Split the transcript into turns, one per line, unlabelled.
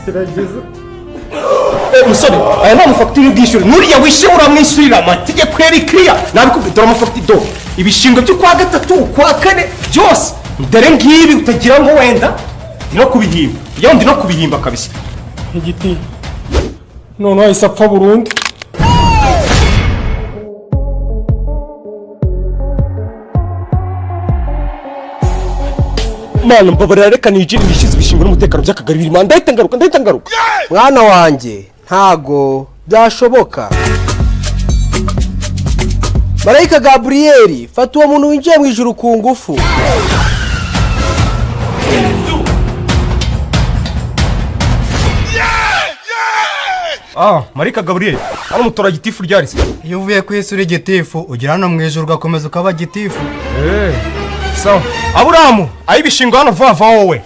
kirageze
umusore aya ni amafagitire y'ubwishyure nuriya wishyura uramwishyurira amategeko yari kiriya nabikubwira dore amafagitire do ibishingwe byo kwa gatatu kwa kane byose dore ngibi utagira ngo wenda ndi no kubihimba iyo ndi no kubihimba kabisa
igiti none wahise apfa burundu
mana mbabarira reka nijire nishize ibishingwe n'umutekano by'akagari birimo ndahita ngaruka
mwana wanjye ntago byashoboka Marayika Gabriel fata uwo muntu winjiye mu ijuru ku ngufu
Marayika Gabriel hano mutora gitifu ryarise
iyo uvuye ku isi uri gitifu ugera hano mu ijuru ugakomeza ukaba gitifu
sawa Aburamu aho ibishingwe hano vuba wowe